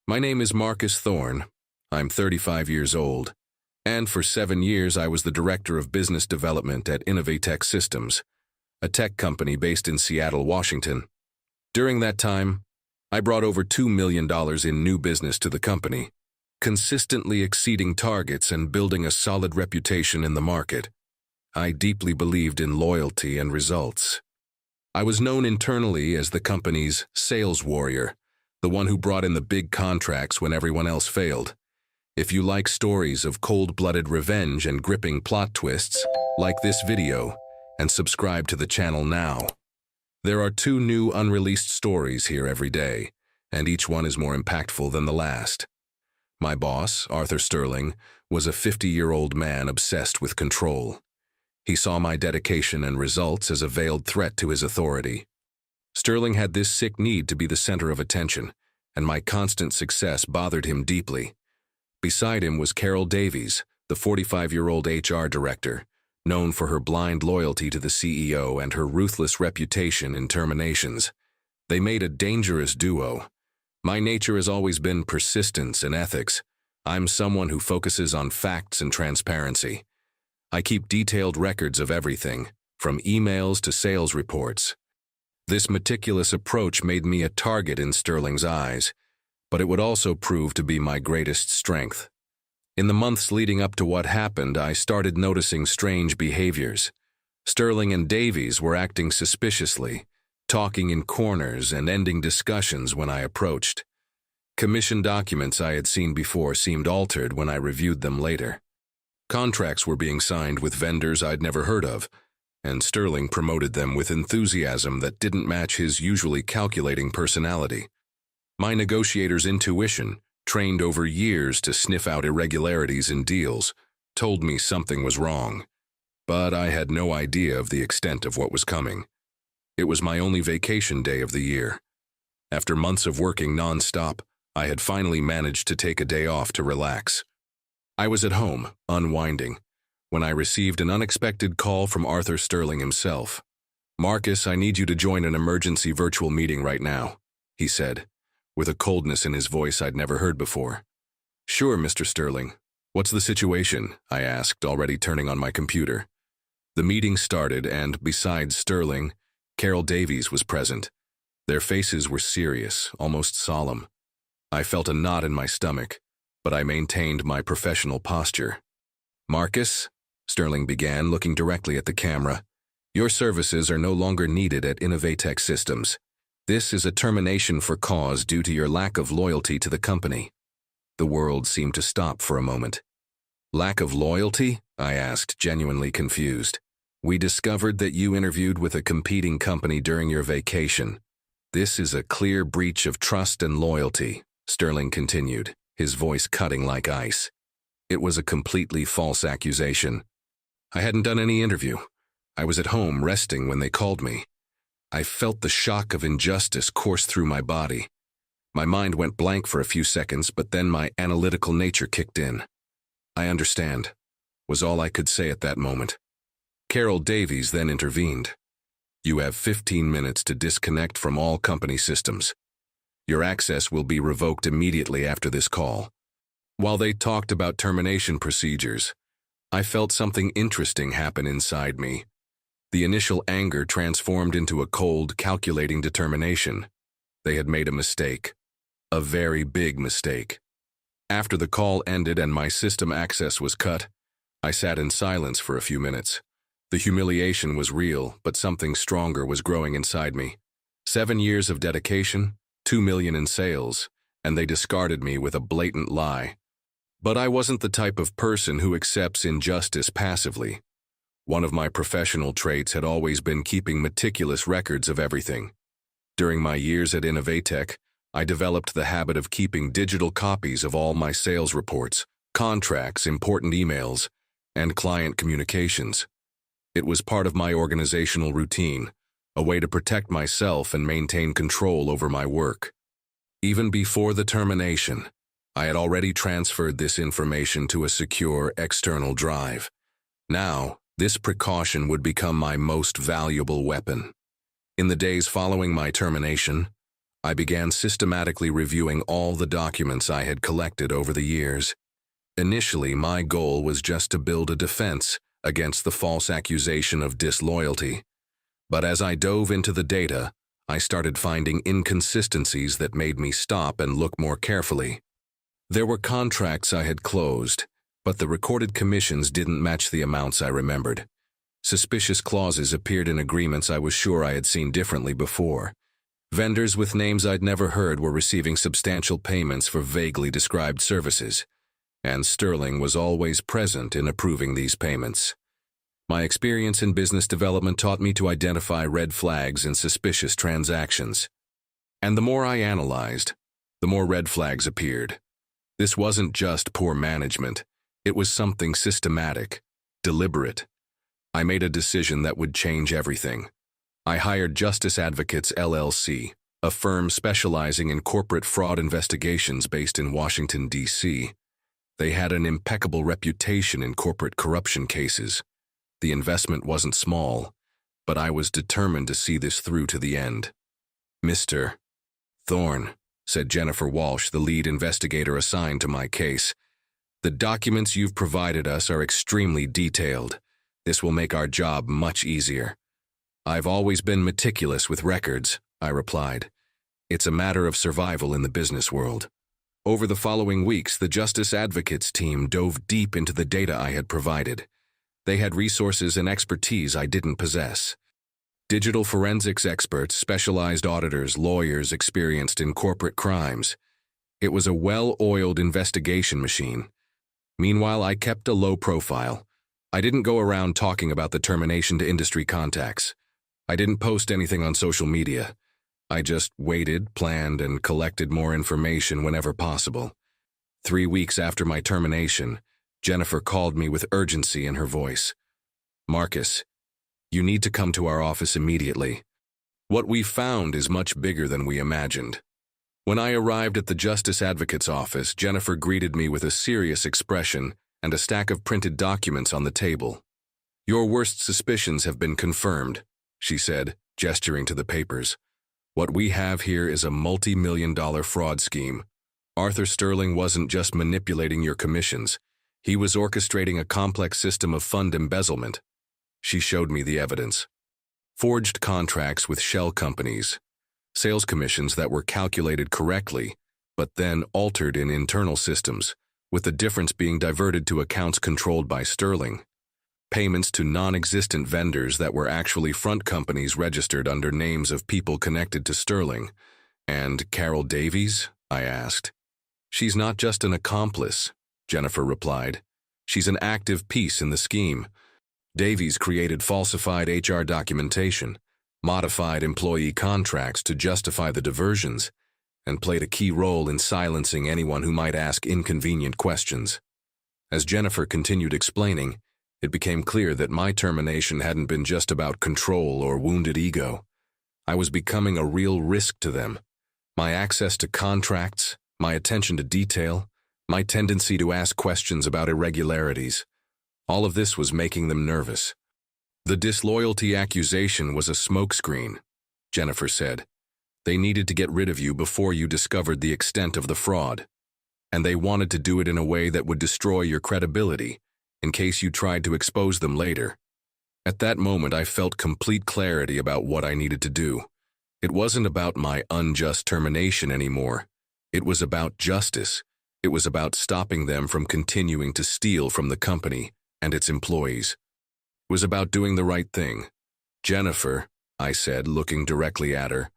My name is Marcus Thorne. I'm 35 years old, and for 7 years I was the Director of Business Development at Innovatech Systems, a tech company based in Seattle, Washington. During that time, I brought over $2 million in new business to the company, consistently exceeding targets and building a solid reputation in the market. I deeply believed in loyalty and results. I was known internally as the company's sales warrior, the one who brought in the big contracts when everyone else failed. If you like stories of cold-blooded revenge and gripping plot twists, like this video and subscribe to the channel now. There are 2 new unreleased stories here every day, and each one is more impactful than the last. My boss, Arthur Sterling, was a 50-year-old man obsessed with control. He saw my dedication and results as a veiled threat to his authority. Sterling had this sick need to be the center of attention, and my constant success bothered him deeply. Beside him was Carol Davies, the 45-year-old HR director, known for her blind loyalty to the CEO and her ruthless reputation in terminations. They made a dangerous duo. My nature has always been persistence and ethics. I'm someone who focuses on facts and transparency. I keep detailed records of everything, from emails to sales reports. This meticulous approach made me a target in Sterling's eyes, but it would also prove to be my greatest strength. In the months leading up to what happened, I started noticing strange behaviors. Sterling and Davies were acting suspiciously, talking in corners and ending discussions when I approached. Commission documents I had seen before seemed altered when I reviewed them later. Contracts were being signed with vendors I'd never heard of, and Sterling promoted them with enthusiasm that didn't match his usually calculating personality. My negotiator's intuition, trained over years to sniff out irregularities in deals, told me something was wrong, but I had no idea of the extent of what was coming. It was my only vacation day of the year. After months of working non-stop, I had finally managed to take a day off to relax. I was at home, unwinding, when I received an unexpected call from Arthur Sterling himself. "Marcus, I need you to join an emergency virtual meeting right now," he said, with a coldness in his voice I'd never heard before. "Sure, Mr. Sterling. What's the situation?" I asked, already turning on my computer. The meeting started, and besides Sterling, Carol Davies was present. Their faces were serious, almost solemn. I felt a knot in my stomach, but I maintained my professional posture. "Marcus," Sterling began, looking directly at the camera, "your services are no longer needed at Innovatech Systems. This is a termination for cause due to your lack of loyalty to the company." The world seemed to stop for a moment. "Lack of loyalty?" I asked, genuinely confused. "We discovered that you interviewed with a competing company during your vacation. This is a clear breach of trust and loyalty," Sterling continued, his voice cutting like ice. It was a completely false accusation. I hadn't done any interview. I was at home resting when they called me. I felt the shock of injustice course through my body. My mind went blank for a few seconds, but then my analytical nature kicked in. "I understand," was all I could say at that moment. Carol Davies then intervened. "You have 15 minutes to disconnect from all company systems. Your access will be revoked immediately after this call." While they talked about termination procedures, I felt something interesting happen inside me. The initial anger transformed into a cold, calculating determination. They had made a mistake. A very big mistake. After the call ended and my system access was cut, I sat in silence for a few minutes. The humiliation was real, but something stronger was growing inside me. 7 years of dedication, $2 million in sales, and they discarded me with a blatant lie. But I wasn't the type of person who accepts injustice passively. One of my professional traits had always been keeping meticulous records of everything. During my years at Innovatech, I developed the habit of keeping digital copies of all my sales reports, contracts, important emails, and client communications. It was part of my organizational routine, a way to protect myself and maintain control over my work. Even before the termination, I had already transferred this information to a secure external drive. Now, this precaution would become my most valuable weapon. In the days following my termination, I began systematically reviewing all the documents I had collected over the years. Initially, my goal was just to build a defense against the false accusation of disloyalty. But as I dove into the data, I started finding inconsistencies that made me stop and look more carefully. There were contracts I had closed, but the recorded commissions didn't match the amounts I remembered. Suspicious clauses appeared in agreements I was sure I had seen differently before. Vendors with names I'd never heard were receiving substantial payments for vaguely described services, and Sterling was always present in approving these payments. My experience in business development taught me to identify red flags in suspicious transactions. And the more I analyzed, the more red flags appeared. This wasn't just poor management. It was something systematic, deliberate. I made a decision that would change everything. I hired Justice Advocates LLC, a firm specializing in corporate fraud investigations based in Washington, D.C. They had an impeccable reputation in corporate corruption cases. The investment wasn't small, but I was determined to see this through to the end. "Mr. Thorne," said Jennifer Walsh, the lead investigator assigned to my case, "the documents you've provided us are extremely detailed. This will make our job much easier." "I've always been meticulous with records," I replied. "It's a matter of survival in the business world." Over the following weeks, the Justice Advocates team dove deep into the data I had provided. They had resources and expertise I didn't possess. Digital forensics experts, specialized auditors, lawyers experienced in corporate crimes. It was a well-oiled investigation machine. Meanwhile, I kept a low profile. I didn't go around talking about the termination to industry contacts. I didn't post anything on social media. I just waited, planned, and collected more information whenever possible. 3 weeks after my termination, Jennifer called me with urgency in her voice. "Marcus, you need to come to our office immediately. What we found is much bigger than we imagined." When I arrived at the Justice Advocate's office, Jennifer greeted me with a serious expression and a stack of printed documents on the table. "Your worst suspicions have been confirmed," she said, gesturing to the papers. "What we have here is a multi-million-dollar fraud scheme. Arthur Sterling wasn't just manipulating your commissions. He was orchestrating a complex system of fund embezzlement." She showed me the evidence. Forged contracts with shell companies, sales commissions that were calculated correctly, but then altered in internal systems, with the difference being diverted to accounts controlled by Sterling. Payments to non-existent vendors that were actually front companies registered under names of people connected to Sterling. "And Carol Davies?" I asked. "She's not just an accomplice," Jennifer replied. "She's an active piece in the scheme. Davies created falsified HR documentation, modified employee contracts to justify the diversions, and played a key role in silencing anyone who might ask inconvenient questions." As Jennifer continued explaining, it became clear that my termination hadn't been just about control or wounded ego. I was becoming a real risk to them. My access to contracts, my attention to detail, my tendency to ask questions about irregularities. All of this was making them nervous. "The disloyalty accusation was a smokescreen," Jennifer said. "They needed to get rid of you before you discovered the extent of the fraud. And they wanted to do it in a way that would destroy your credibility, in case you tried to expose them later." At that moment, I felt complete clarity about what I needed to do. It wasn't about my unjust termination anymore. It was about justice. It was about stopping them from continuing to steal from the company and its employees. It was about doing the right thing. "Jennifer," I said, looking directly at her,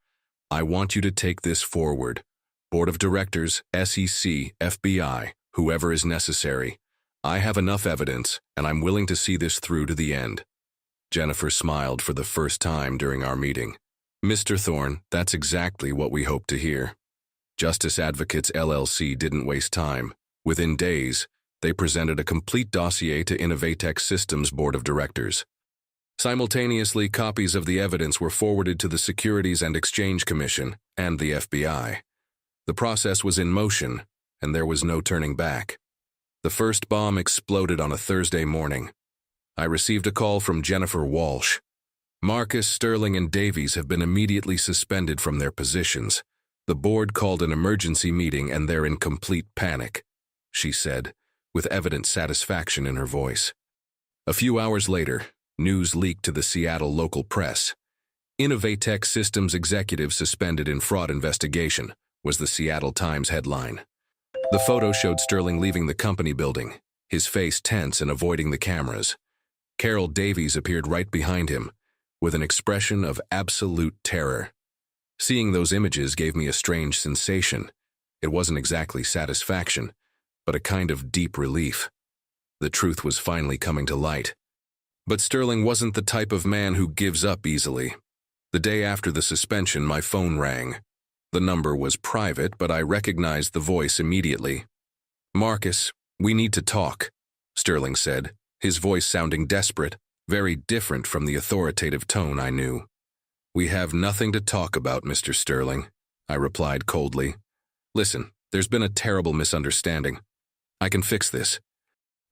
"I want you to take this forward. Board of Directors, SEC, FBI, whoever is necessary. I have enough evidence, and I'm willing to see this through to the end." Jennifer smiled for the first time during our meeting. "Mr. Thorne, that's exactly what we hoped to hear." Justice Advocates LLC didn't waste time. Within days, they presented a complete dossier to Innovatech Systems Board of Directors. Simultaneously, copies of the evidence were forwarded to the Securities and Exchange Commission and the FBI. The process was in motion, and there was no turning back. The first bomb exploded on a Thursday morning. I received a call from Jennifer Walsh. "Marcus, Sterling, and Davies have been immediately suspended from their positions. The board called an emergency meeting and they're in complete panic, she said, with evident satisfaction in her voice. A few hours later, news leaked to the Seattle local press. Innovatech Systems executive suspended in fraud investigation, was the Seattle Times headline. The photo showed Sterling leaving the company building, his face tense and avoiding the cameras. Carol Davies appeared right behind him, with an expression of absolute terror. Seeing those images gave me a strange sensation. It wasn't exactly satisfaction, but a kind of deep relief. The truth was finally coming to light. But Sterling wasn't the type of man who gives up easily. The day after the suspension, my phone rang. The number was private, but I recognized the voice immediately. "Marcus, we need to talk," Sterling said, his voice sounding desperate, very different from the authoritative tone I knew. "We have nothing to talk about, Mr. Sterling," I replied coldly. "Listen, there's been a terrible misunderstanding. I can fix this.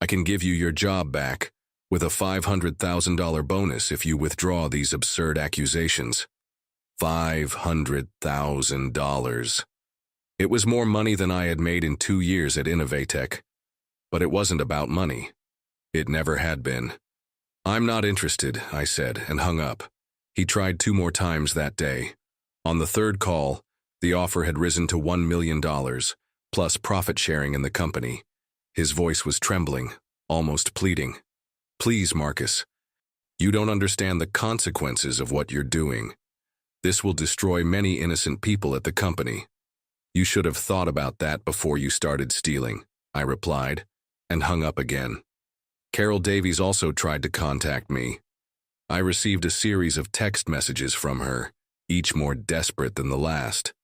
I can give you your job back, with a $500,000 bonus if you withdraw these absurd accusations." $500,000. It was more money than I had made in 2 years at Innovatech. But it wasn't about money. It never had been. "I'm not interested," I said, and hung up. He tried 2 more times that day. On the 3rd call, the offer had risen to $1 million, plus profit sharing in the company. His voice was trembling, almost pleading. "Please, Marcus, you don't understand the consequences of what you're doing. This will destroy many innocent people at the company. You should have thought about that before you started stealing," I replied, and hung up again. Carol Davies also tried to contact me. I received a series of text messages from her, each more desperate than the last.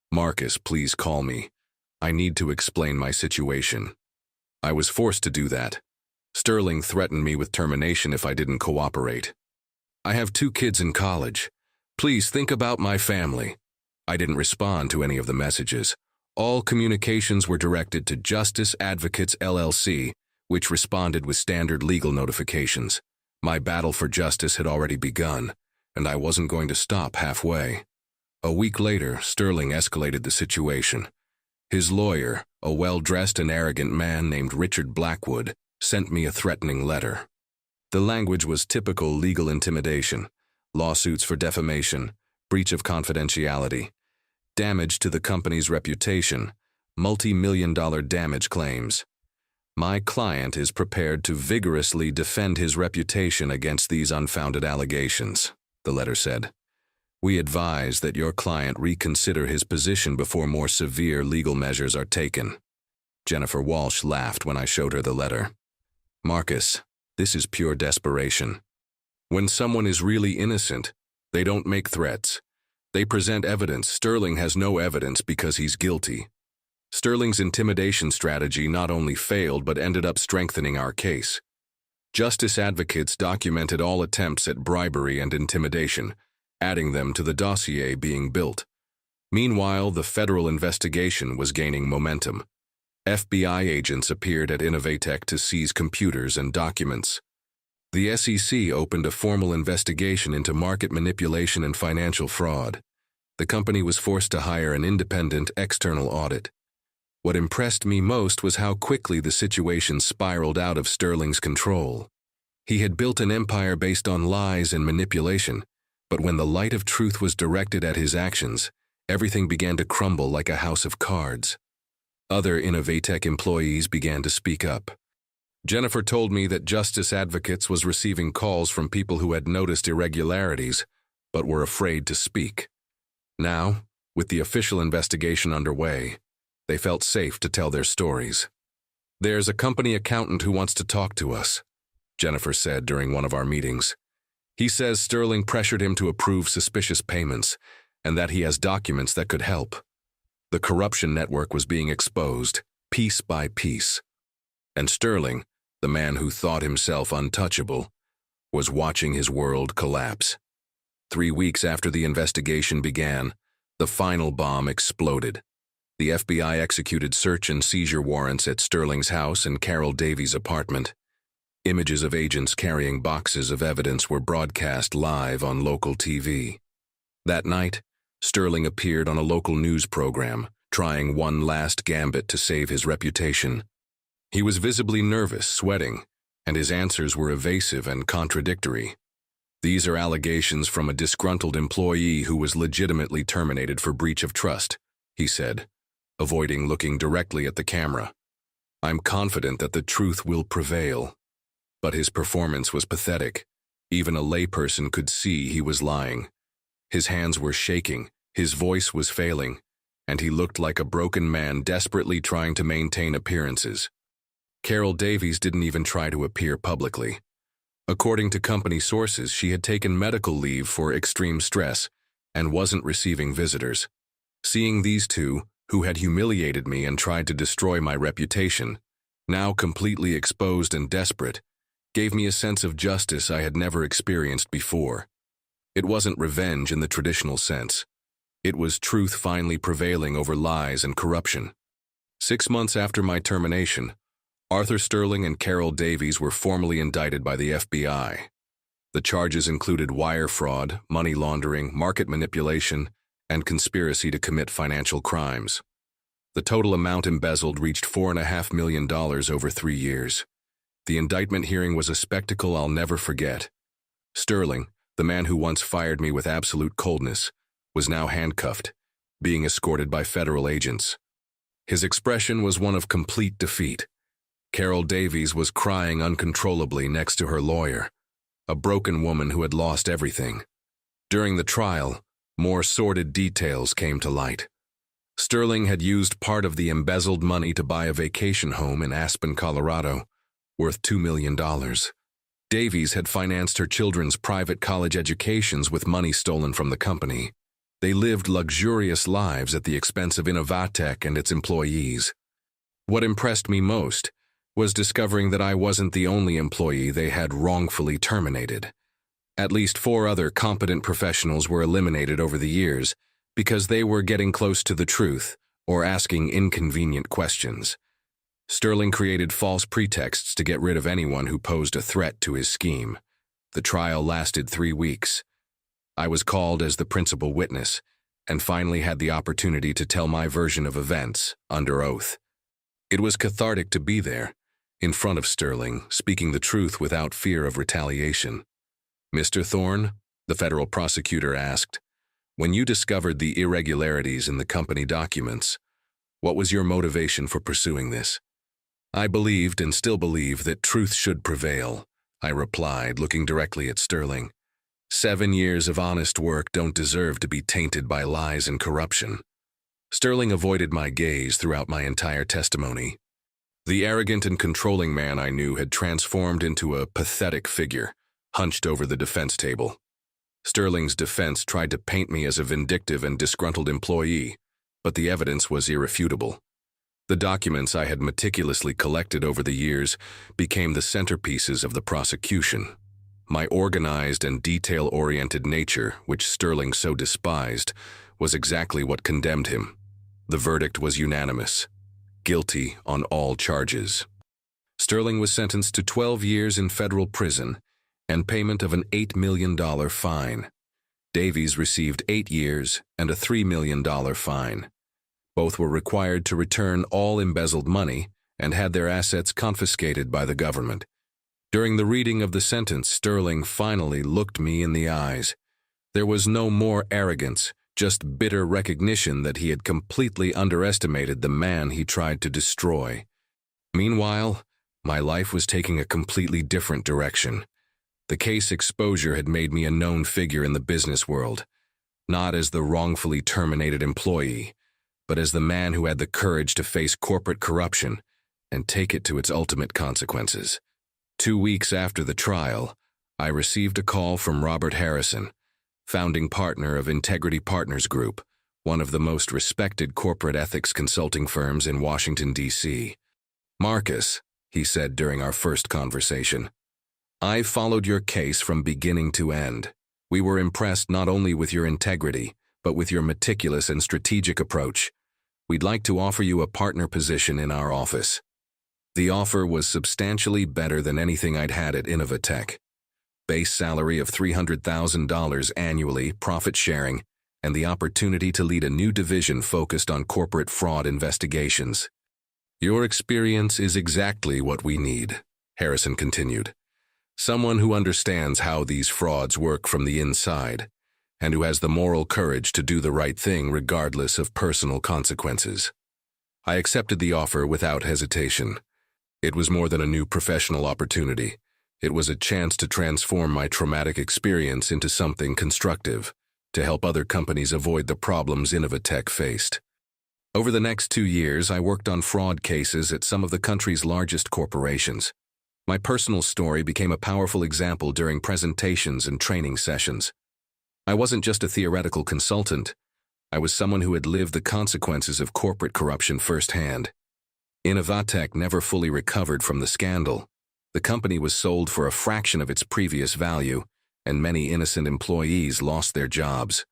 "Marcus, please call me. I need to explain my situation." I was forced to do that. Sterling threatened me with termination if I didn't cooperate. "I have 2 kids in college. Please think about my family." I didn't respond to any of the messages. All communications were directed to Justice Advocates LLC, which responded with standard legal notifications. My battle for justice had already begun, and I wasn't going to stop halfway. A week later, Sterling escalated the situation. His lawyer, a well-dressed and arrogant man named Richard Blackwood, sent me a threatening letter. The language was typical legal intimidation: lawsuits for defamation, breach of confidentiality, damage to the company's reputation, multi-million-dollar damage claims. "My client is prepared to vigorously defend his reputation against these unfounded allegations," the letter said. "We advise that your client reconsider his position before more severe legal measures are taken." Jennifer Walsh laughed when I showed her the letter. "Marcus, this is pure desperation. When someone is really innocent, they don't make threats. They present evidence. Sterling has no evidence because he's guilty. Sterling's intimidation strategy not only failed but ended up strengthening our case. Justice Advocates documented all attempts at bribery and intimidation, adding them to the dossier being built. Meanwhile, the federal investigation was gaining momentum. FBI agents appeared at Innovatech to seize computers and documents. The SEC opened a formal investigation into market manipulation and financial fraud. The company was forced to hire an independent external audit. What impressed me most was how quickly the situation spiraled out of Sterling's control. He had built an empire based on lies and manipulation, but when the light of truth was directed at his actions, everything began to crumble like a house of cards. Other Innovatech employees began to speak up. Jennifer told me that Justice Advocates was receiving calls from people who had noticed irregularities, but were afraid to speak. Now, with the official investigation underway, they felt safe to tell their stories. "There's a company accountant who wants to talk to us," Jennifer said during one of our meetings. "He says Sterling pressured him to approve suspicious payments, and that he has documents that could help." The corruption network was being exposed, piece by piece. And Sterling, the man who thought himself untouchable, was watching his world collapse. 3 weeks after the investigation began, the final bomb exploded. The FBI executed search and seizure warrants at Sterling's house and Carol Davies' apartment. Images of agents carrying boxes of evidence were broadcast live on local TV. That night, Sterling appeared on a local news program, trying one last gambit to save his reputation. He was visibly nervous, sweating, and his answers were evasive and contradictory. "These are allegations from a disgruntled employee who was legitimately terminated for breach of trust," he said, avoiding looking directly at the camera. "I'm confident that the truth will prevail." But his performance was pathetic. Even a layperson could see he was lying. His hands were shaking, his voice was failing, and he looked like a broken man desperately trying to maintain appearances. Carol Davies didn't even try to appear publicly. According to company sources, she had taken medical leave for extreme stress and wasn't receiving visitors. Seeing these two, who had humiliated me and tried to destroy my reputation, now completely exposed and desperate, gave me a sense of justice I had never experienced before. It wasn't revenge in the traditional sense. It was truth finally prevailing over lies and corruption. 6 months after my termination, Arthur Sterling and Carol Davies were formally indicted by the FBI. The charges included wire fraud, money laundering, market manipulation, and conspiracy to commit financial crimes. The total amount embezzled reached $4.5 million over 3 years. The indictment hearing was a spectacle I'll never forget. Sterling, the man who once fired me with absolute coldness, was now handcuffed, being escorted by federal agents. His expression was one of complete defeat. Carol Davies was crying uncontrollably next to her lawyer, a broken woman who had lost everything. During the trial, more sordid details came to light. Sterling had used part of the embezzled money to buy a vacation home in Aspen, Colorado, worth $2 million. Davies had financed her children's private college educations with money stolen from the company. They lived luxurious lives at the expense of Innovatech and its employees. What impressed me most was discovering that I wasn't the only employee they had wrongfully terminated. At least 4 other competent professionals were eliminated over the years because they were getting close to the truth or asking inconvenient questions. Sterling created false pretexts to get rid of anyone who posed a threat to his scheme. The trial lasted 3 weeks. I was called as the principal witness and finally had the opportunity to tell my version of events under oath. It was cathartic to be there, in front of Sterling, speaking the truth without fear of retaliation. "Mr. Thorne," the federal prosecutor asked, "when you discovered the irregularities in the company documents, what was your motivation for pursuing this?" "I believed and still believe that truth should prevail," I replied, looking directly at Sterling. 7 years of honest work don't deserve to be tainted by lies and corruption. Sterling avoided my gaze throughout my entire testimony. The arrogant and controlling man I knew had transformed into a pathetic figure, hunched over the defense table. Sterling's defense tried to paint me as a vindictive and disgruntled employee, but the evidence was irrefutable. The documents I had meticulously collected over the years became the centerpieces of the prosecution. My organized and detail-oriented nature, which Sterling so despised, was exactly what condemned him. The verdict was unanimous: guilty on all charges. Sterling was sentenced to 12 years in federal prison and payment of an $8 million fine. Davies received 8 years and a $3 million fine. Both were required to return all embezzled money and had their assets confiscated by the government. During the reading of the sentence, Sterling finally looked me in the eyes. There was no more arrogance, just bitter recognition that he had completely underestimated the man he tried to destroy. Meanwhile, my life was taking a completely different direction. The case exposure had made me a known figure in the business world, not as the wrongfully terminated employee, but as the man who had the courage to face corporate corruption and take it to its ultimate consequences. 2 weeks after the trial, I received a call from Robert Harrison, founding partner of Integrity Partners Group, one of the most respected corporate ethics consulting firms in Washington, D.C. "Marcus," he said during our first conversation, "I've followed your case from beginning to end. We were impressed not only with your integrity, but with your meticulous and strategic approach. We'd like to offer you a partner position in our office." The offer was substantially better than anything I'd had at Innovatech. Base salary of $300,000 annually, profit sharing, and the opportunity to lead a new division focused on corporate fraud investigations. Your experience is exactly what we need, Harrison continued. Someone who understands how these frauds work from the inside, and who has the moral courage to do the right thing regardless of personal consequences. I accepted the offer without hesitation. It was more than a new professional opportunity. It was a chance to transform my traumatic experience into something constructive, to help other companies avoid the problems Innovatech faced. Over the next 2 years, I worked on fraud cases at some of the country's largest corporations. My personal story became a powerful example during presentations and training sessions. I wasn't just a theoretical consultant. I was someone who had lived the consequences of corporate corruption firsthand. Innovatech never fully recovered from the scandal. The company was sold for a fraction of its previous value, and many innocent employees lost their jobs.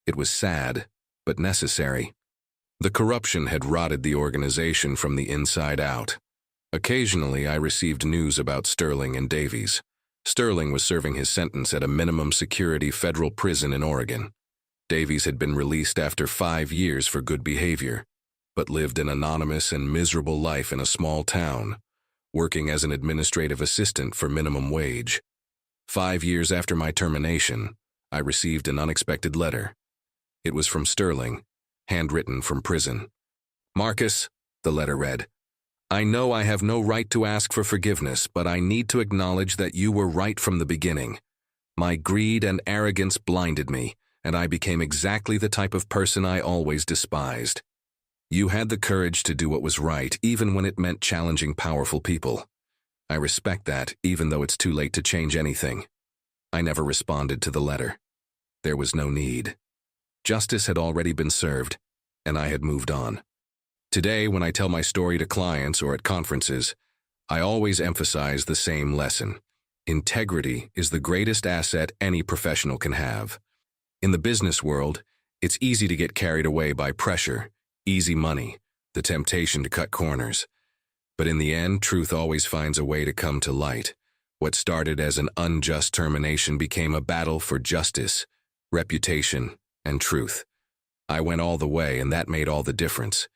It was sad, but necessary. The corruption had rotted the organization from the inside out. Occasionally, I received news about Sterling and Davies. Sterling was serving his sentence at a minimum security federal prison in Oregon. Davies had been released after 5 years for good behavior, but lived an anonymous and miserable life in a small town, working as an administrative assistant for minimum wage. 5 years after my termination, I received an unexpected letter. It was from Sterling, handwritten from prison. "Marcus," the letter read, "I know I have no right to ask for forgiveness, but I need to acknowledge that you were right from the beginning. My greed and arrogance blinded me, and I became exactly the type of person I always despised. You had the courage to do what was right, even when it meant challenging powerful people. I respect that, even though it's too late to change anything." I never responded to the letter. There was no need. Justice had already been served, and I had moved on. Today, when I tell my story to clients or at conferences, I always emphasize the same lesson. Integrity is the greatest asset any professional can have. In the business world, it's easy to get carried away by pressure, easy money, the temptation to cut corners. But in the end, truth always finds a way to come to light. What started as an unjust termination became a battle for justice, reputation, and truth. I went all the way, and that made all the difference.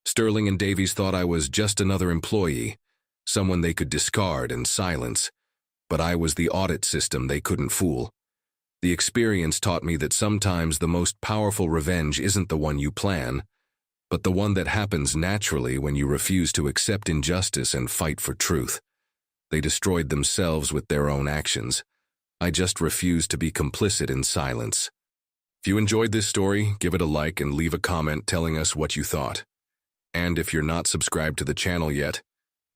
Sterling and Davies thought I was just another employee, someone they could discard and silence. But I was the audit system they couldn't fool. The experience taught me that sometimes the most powerful revenge isn't the one you plan, but the one that happens naturally when you refuse to accept injustice and fight for truth. They destroyed themselves with their own actions. I just refused to be complicit in silence. If you enjoyed this story, give it a like and leave a comment telling us what you thought. And if you're not subscribed to the channel yet,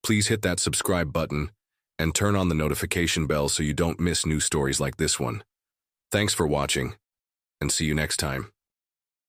please hit that subscribe button and turn on the notification bell so you don't miss new stories like this one. Thanks for watching, and see you next time.